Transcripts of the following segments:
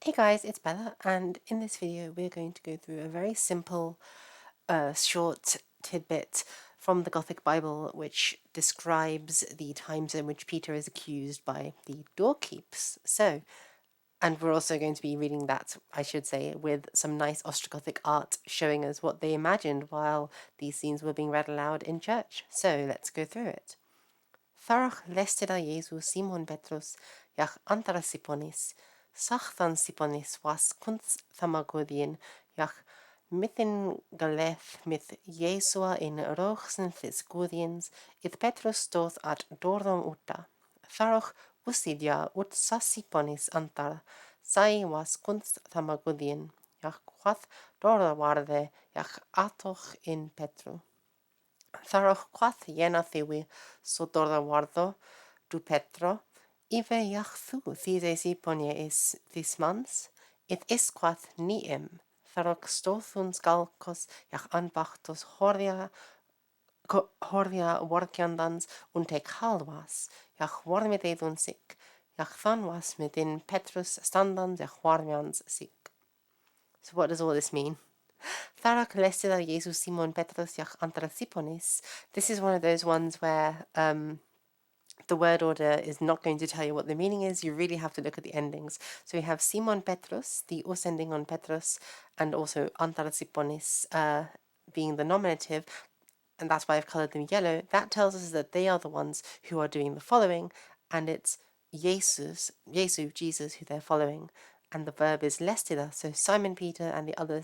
Hey guys, it's Bella, and in this video we're going to go through a very simple, short tidbit from the Gothic Bible which describes the times in which Peter is accused by the doorkeepers. And we're also going to be reading that, I should say, with some nice Ostrogothic art showing us what they imagined while these scenes were being read aloud in church. So let's go through it. Tharach lesteda Jesu Simon Petrus, jach antarasiponis, sachtan siponis was kunst thamagodien, jach mithin galeth mit Jesua in rochsen fisgodiens, ith Petrus stos at dorum uta. Tharach usidia ut sassiponis antar, sai was kunst thamagodien, jach quath dora warde, jach atoch in Petru. Tharach quath jena thewi sodora wardo du Petro, ive jach thu thises iponie is thismans, it is quath niem, tharach stothun skalkos jach anbachtos horia workiandans untek halwas, jach wormededun sik, jach than was midin Petrus standans jach warmians sik. So what does all this mean? Tharak lestida Jesus Simon Petrus jach antrasiponis. This is one of those ones where the word order is not going to tell you what the meaning is. You really have to look at the endings. So we have Simon Petrus, the us ending on Petrus, and also antrasiponis being the nominative, and that's why I've coloured them yellow. That tells us that they are the ones who are doing the following, and it's Jesus, who they're following, and the verb is lestida. So Simon Peter and the other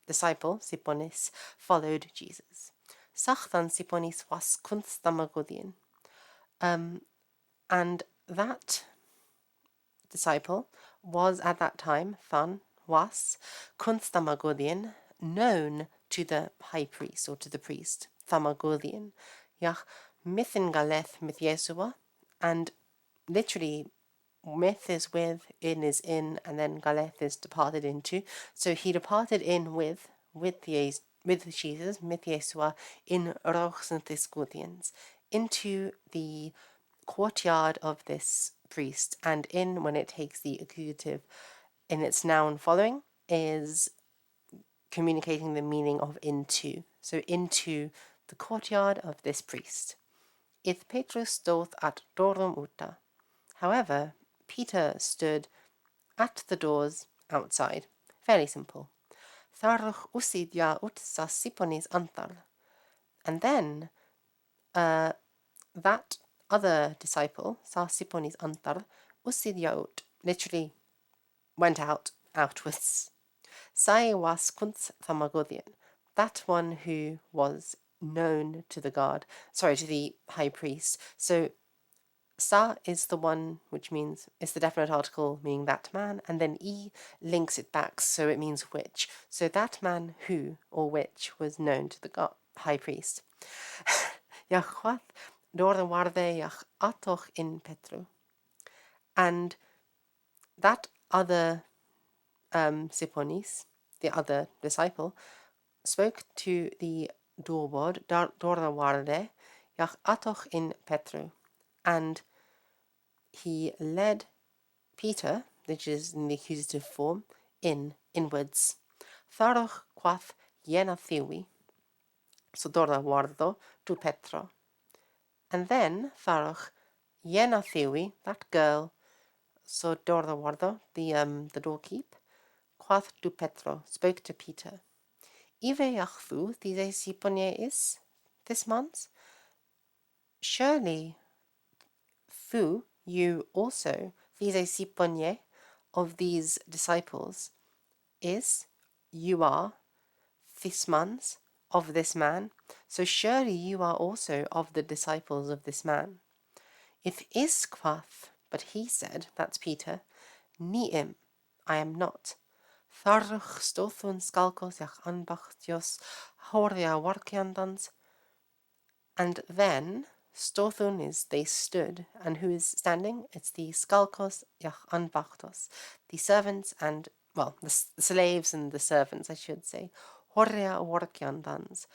disciple, Siponis, followed Jesus. Sachtan Siponis was kunstamagodien. And that disciple was at that time, was kunstamagodien, known to the high priest or to the priest, Thamagodian, Yach mithin galeth mit Yeshua, and literally myth is with, in is in, and then galeth is departed into. So he departed in with Jesus, with Yeshua, in Rochsentiskudians, into the courtyard of this priest, and in, when it takes the accusative in its noun following, is communicating the meaning of into. So into the courtyard of this priest. Ith Petrus doth at dorum uta. However, Peter stood at the doors outside. Fairly simple. Tharch usidja ut sassiponis antar. And then that other disciple, sassiponis antar, usidja ut, literally went out, outwards. Sai was kunst thamagodian, that one who was known to the to the high priest. So Sa is the one which means, it's the definite article meaning that man, and then E links it back so it means which. So that man who, or which, was known to the high priest. Yachwath dor warde yach atoch in Petru. And that other Siponis, the other disciple, spoke to the doorward, dor warde yach atoch in Petru. And he led Peter, which is in the accusative form, inwards. Tharoch quath jena thewi, sodora wardo tu Petro. And then Tharoch jena thewi, that girl, sodora wardo, the doorkeep, quath tu Petro, spoke to Peter. Ive jachthu these siponie is, this month? Surely, thu, you also, these siponie, of these disciples, is, you are, thismans, of this man, so surely you are also of the disciples of this man. If is quath, but he said, that's Peter, niim, I am not. Tharch stothun skalkos jach anbachtios horia warkiandans. And then stothun is they stood, and who is standing? It's the skalkos jach anbachtos, the servants and, well, the slaves and the servants, I should say. Horia workiandans.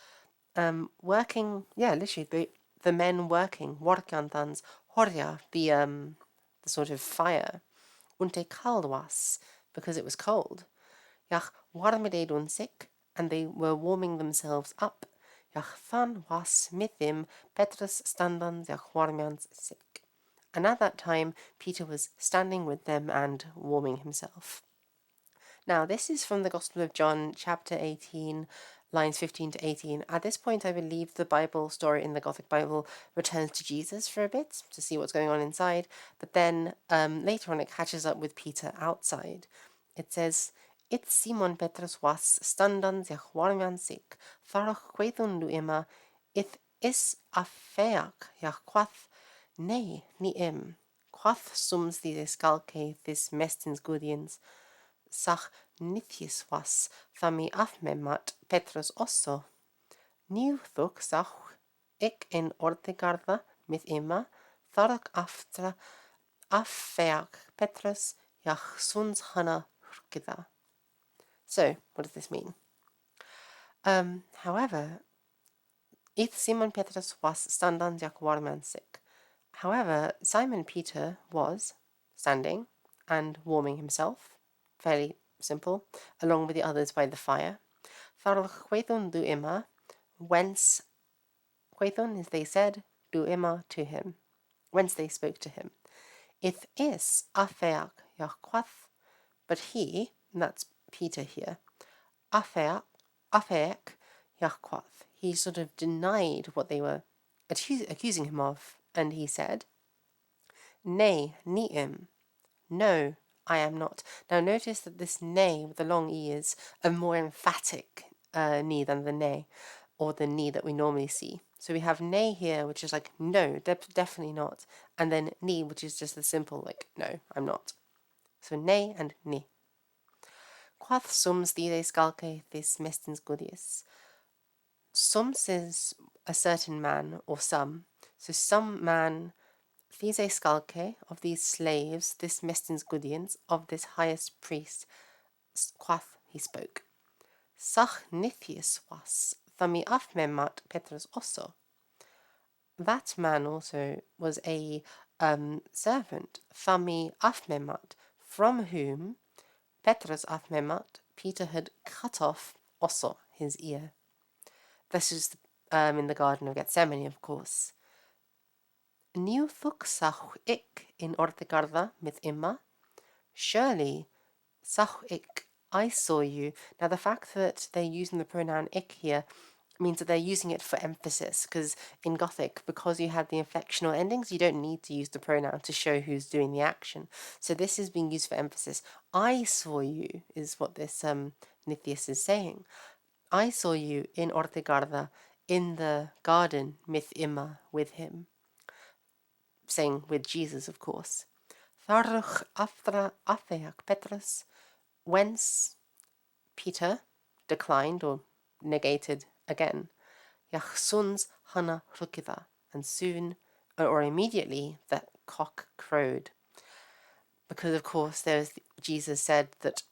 Working, yeah, literally the men working, workiandans, horia, the sort of fire. und kald was, because it was cold. Jach warmeded unsik, and they were warming themselves up. Jach than was mit them Petrus standan jach warmians sick. And at that time Peter was standing with them and warming himself. Now, this is from the Gospel of John, chapter 18, lines 15 to 18. At this point, I believe the Bible story in the Gothic Bible returns to Jesus for a bit to see what's going on inside, but then later on it catches up with Peter outside. It says, It Simon Petrus was standan zich warmian sick, farach quaethon nu immer, it is a feak, jach quath, nee, ni im, quath sums the scalke this mestins gudiens, sach nithis was thami afmemat Petrus osso. Niu thuk sach ik in ortegarda mit imma, tharak aftra affeak Petrus jach suns hana hurkida. So, what does this mean? However, ith Simon Petrus was standan jak warman sick. However, Simon Peter was standing and warming himself, fairly simple, along with the others by the fire. Farl chweithon du immer, whence chweithon, as they said, du immer to him, whence they spoke to him. Ith is afeak jachquath, but he, and that's Peter here, afeak jachquath, he sort of denied what they were accusing him of, and he said, Nay, ni'im, no, I am not. Now notice that this nay with the long e is a more emphatic ni than the nay, or the ni that we normally see. So we have nay here, which is like no, definitely not, and then ni, which is just the simple like no, I'm not. So nay and ni. Quath sums dide scalke this mestins gudius. Sums is a certain man or some. So some man, these scalke of these slaves, this mestins gudians of this highest priest, quath he spoke. Sach nithius was thami afmemat Petrus osso. That man also was a servant, thami afmemat, from whom Petrus afmemat, Peter had cut off osso, his ear. This is in the Garden of Gethsemane, of course. Niu thuk sach ik in ortegarda mit imma. Surely, sach ik, I saw you. Now, the fact that they're using the pronoun ik here means that they're using it for emphasis, because in Gothic, because you have the inflectional endings, you don't need to use the pronoun to show who's doing the action. So this is being used for emphasis. I saw you is what this Nithias is saying. I saw you in Ortegarda, in the garden, mit imma, with him. Saying with Jesus, of course. Tharch aftra afeak Petrus, whence Peter declined or negated again. Jachsuns hana rukida, and soon or immediately the cock crowed. Because of course Jesus said that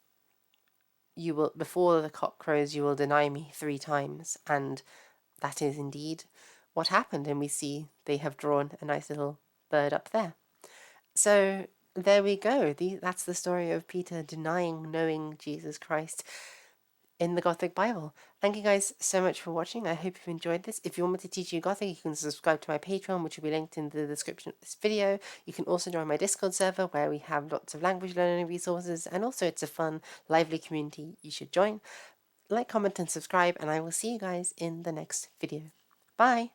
you will, before the cock crows, you will deny me 3 times, and that is indeed what happened, and we see they have drawn a nice little bird up there. So there we go. That's the story of Peter denying knowing Jesus Christ in the Gothic Bible. Thank you guys so much for watching. I hope you've enjoyed this. If you want me to teach you Gothic, you can subscribe to my Patreon, which will be linked in the description of this video. You can also join my Discord server, where we have lots of language learning resources, and also it's a fun, lively community you should join. Like, comment, and subscribe, and I will see you guys in the next video. Bye!